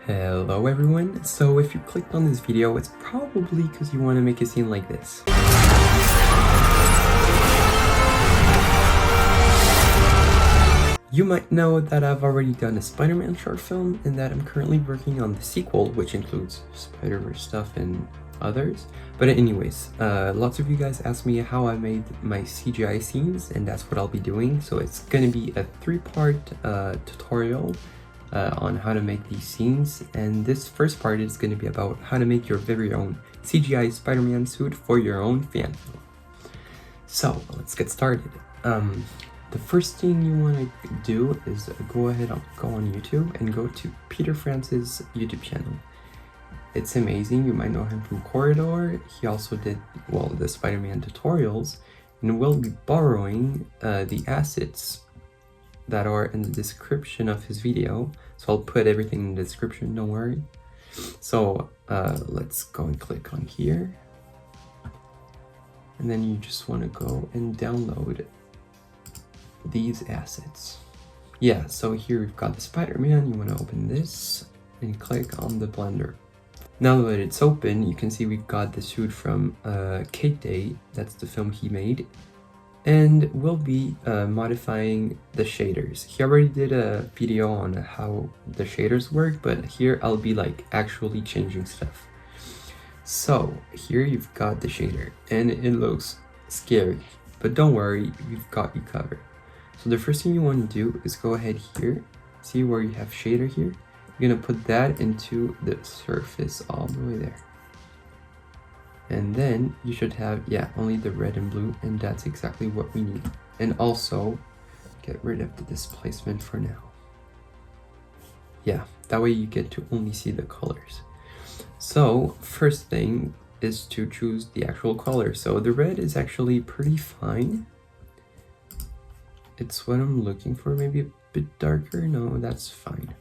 Hello everyone, so if you clicked on this video, it's probably because you want to make a scene like this. You might know that I've already done a Spider-Man short film and that I'm currently working on the sequel, which includes Spider-Verse stuff and others. But anyways, lots of you guys asked me how I made my CGI scenes, and that's what I'll be doing. So it's gonna be a 3-part tutorial on how to make these scenes, and this first part is going to be about how to make your very own CGI Spider-Man suit for your own fan film. So let's get started. The first thing you want to do is go ahead and go on YouTube and go to Peter France's YouTube channel. It's amazing. You might know him from Corridor. He also did, well, the Spider-Man tutorials, and we'll be borrowing the assets that are in the description of his video. So I'll put everything in the description, don't worry. So let's go and click on here. And then you just want to go and download these assets. Yeah, so here we've got the Spider-Man. You want to open this and click on the Blender. Now that it's open, you can see we've got the suit from Cake Day. That's the film he made. And we'll be modifying the shaders. He already did a video on how the shaders work, but here I'll be like actually changing stuff. So here you've got the shader, and it looks scary, but don't worry, we've got you covered. So the first thing you want to do is go ahead here, see where you have shader here. You're gonna put that into the surface all the way there. And then you should have, yeah, only the red and blue, and that's exactly what we need. And also, get rid of the displacement for now. Yeah, that way you get to only see the colors. So, first thing is to choose the actual color. So the red is actually pretty fine. It's what I'm looking for, maybe a bit darker. No, that's fine.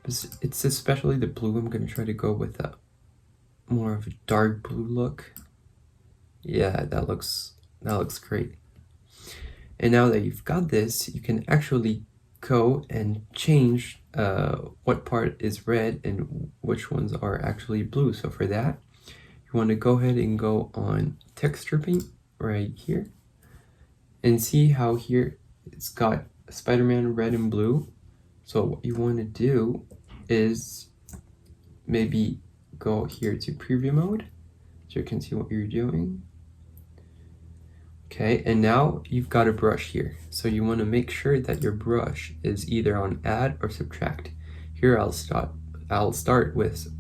It's especially the blue. I'm gonna try to go with a more of a dark blue look. Yeah, that looks great. And now that you've got this, you can actually go and change what part is red and which ones are actually blue. So for that, you want to go ahead and go on texture paint right here and see how here it's got Spider-Man red and blue. So what you want to do is maybe go here to preview mode so you can see what you're doing. Okay, and now you've got a brush here, so you want to make sure that your brush is either on add or subtract. Here I'll start with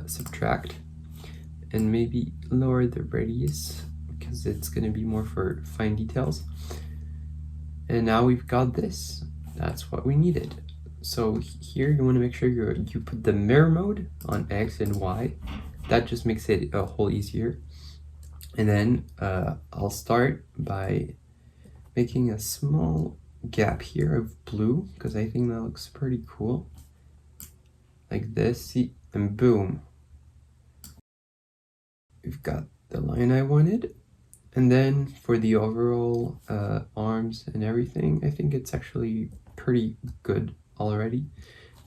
subtract and maybe lower the radius because it's going to be more for fine details. And now we've got this. That's what we needed. So here you want to make sure you put the mirror mode on X and Y. That just makes it a whole easier. And then I'll start by making a small gap here of blue because I think that looks pretty cool. Like this, see, and boom. We've got the line I wanted. And then for the overall arms and everything, I think it's actually pretty good already.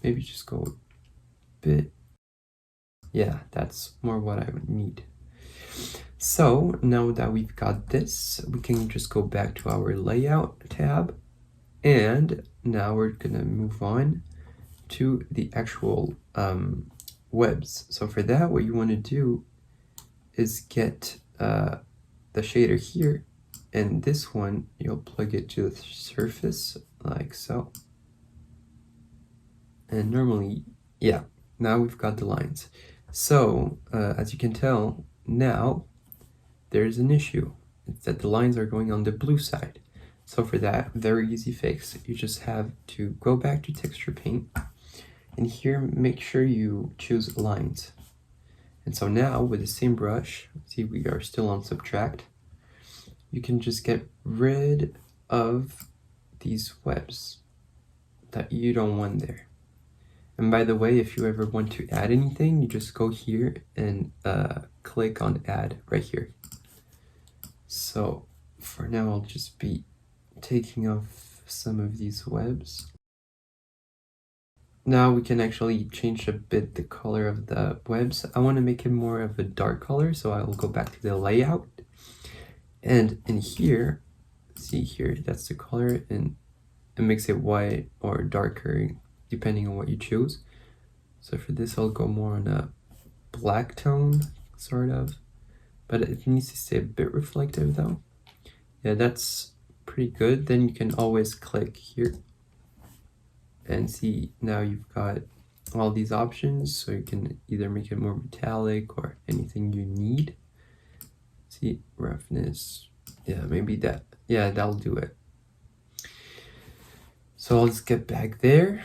Maybe just go a bit. Yeah, that's more what I would need. So now that we've got this, we can just go back to our layout tab, and now we're gonna move on to the actual webs. So for that, what you want to do is get the shader here, and this one you'll plug it to the surface like so. And normally, yeah, now we've got the lines. So as you can tell, now there's an issue. It's that the lines are going on the blue side. So for that, very easy fix. You just have to go back to texture paint, and here make sure you choose lines. And so now with the same brush, see we are still on subtract, you can just get rid of these webs that you don't want there. And by the way, if you ever want to add anything, you just go here and click on add right here. So for now, I'll just be taking off some of these webs. now we can actually change a bit the color of the webs. I want to make it more of a dark color, so I will go back to the layout. And in here, see here, that's the color, and it makes it white or darker depending on what you choose. So for this, I'll go more on a black tone, sort of. But it needs to stay a bit reflective though. Yeah, that's pretty good. Then you can always click here and see now you've got all these options, so you can either make it more metallic or anything you need. See, roughness, yeah, maybe that, yeah, that'll do it. So let's get back there.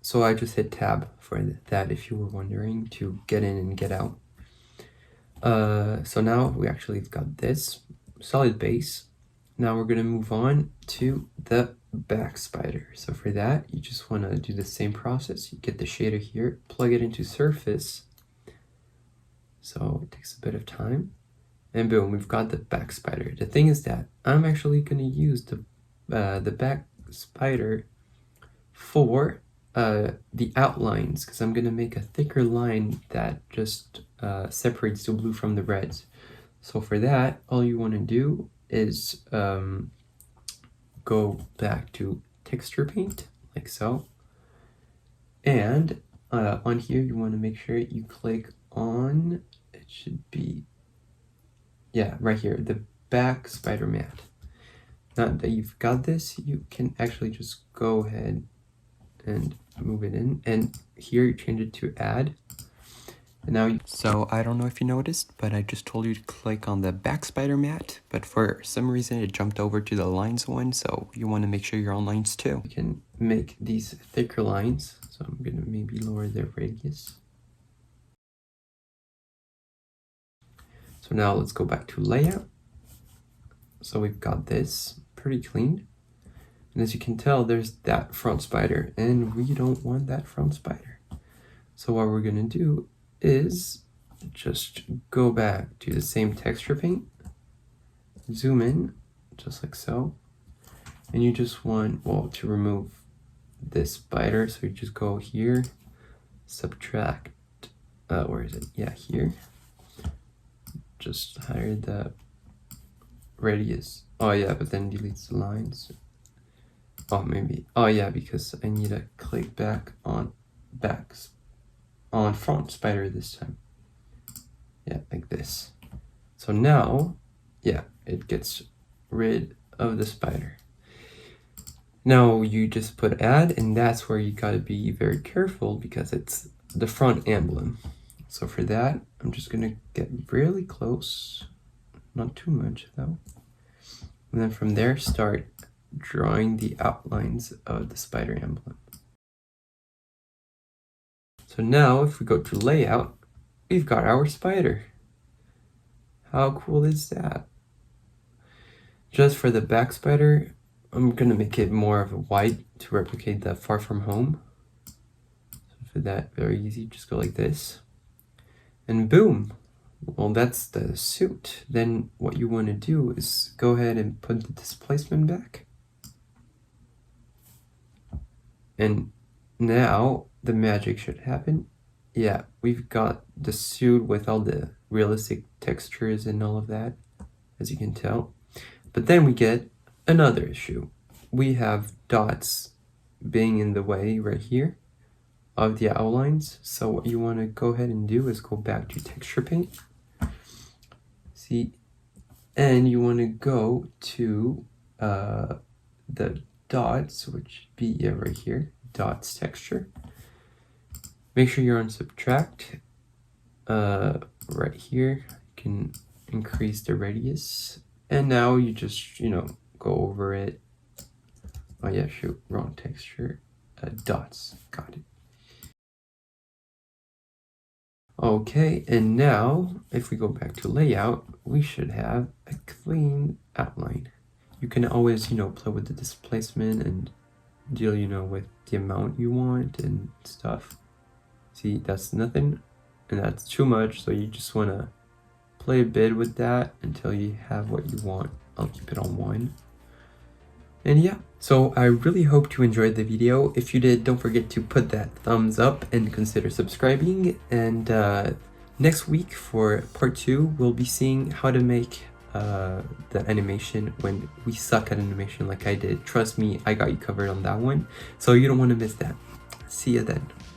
So I just hit tab for that if you were wondering, to get in and get out. So now we actually got this solid base. Now we're gonna move on to the back spider. So for that, you just want to do the same process. You get the shader here, plug it into surface. So it takes a bit of time, and boom, we've got the back spider. The thing is that I'm actually going to use the back spider for the outlines, because I'm going to make a thicker line that just separates the blue from the reds. So for that, all you want to do is go back to texture paint, like so. And on here, you want to make sure you click on, it should be, yeah, right here, the back spider mat. Now that you've got this, you can actually just go ahead and move it in. And here you change it to add. And now, so I don't know if you noticed, but I just told you to click on the back spider mat, but for some reason it jumped over to the lines one, so you want to make sure you're on lines too. You can make these thicker lines, so I'm gonna maybe lower the radius. So now let's go back to layout. So we've got this pretty clean. And as you can tell, there's that front spider, and we don't want that front spider. So what we're gonna do is just go back to the same texture paint, zoom in, just like so, and you just want, well, to remove this spider, so you just go here, subtract, where is it? Yeah, here. Just hide the radius. Oh yeah, but then deletes the lines. Oh, maybe, oh yeah, because I need to click back on front spider this time. Yeah, like this. So now, yeah, it gets rid of the spider. Now you just put add, and that's where you gotta be very careful because it's the front emblem. So for that, I'm just gonna get really close, not too much though. And then from there, start drawing the outlines of the spider emblem. So now if we go to layout, we've got our spider. How cool is that? Just for the back spider, I'm gonna make it more of a white to replicate the Far From Home. So for that, very easy, just go like this. And boom, well, that's the suit. Then what you wanna do is go ahead and put the displacement back. And now the magic should happen. Yeah, we've got the suit with all the realistic textures and all of that, as you can tell. But then we get another issue. We have dots being in the way right here of the outlines. So what you want to go ahead and do is go back to texture paint. See, and you want to go to the dots, which be right here, dots texture. Make sure you're on subtract. Right here, you can increase the radius. And now you just, go over it. Oh yeah, shoot, wrong texture. Dots, got it. Okay, and now if we go back to layout, we should have a clean outline. You can always, play with the displacement and deal, with the amount you want and stuff. See, that's nothing, and that's too much, so you just want to play a bit with that until you have what you want. I'll keep it on 1. And yeah, so I really hope you enjoyed the video. If you did, don't forget to put that thumbs up and consider subscribing. And next week for part 2, we'll be seeing how to make the animation when we suck at animation like I did. Trust me, I got you covered on that one. So you don't want to miss that. See ya then.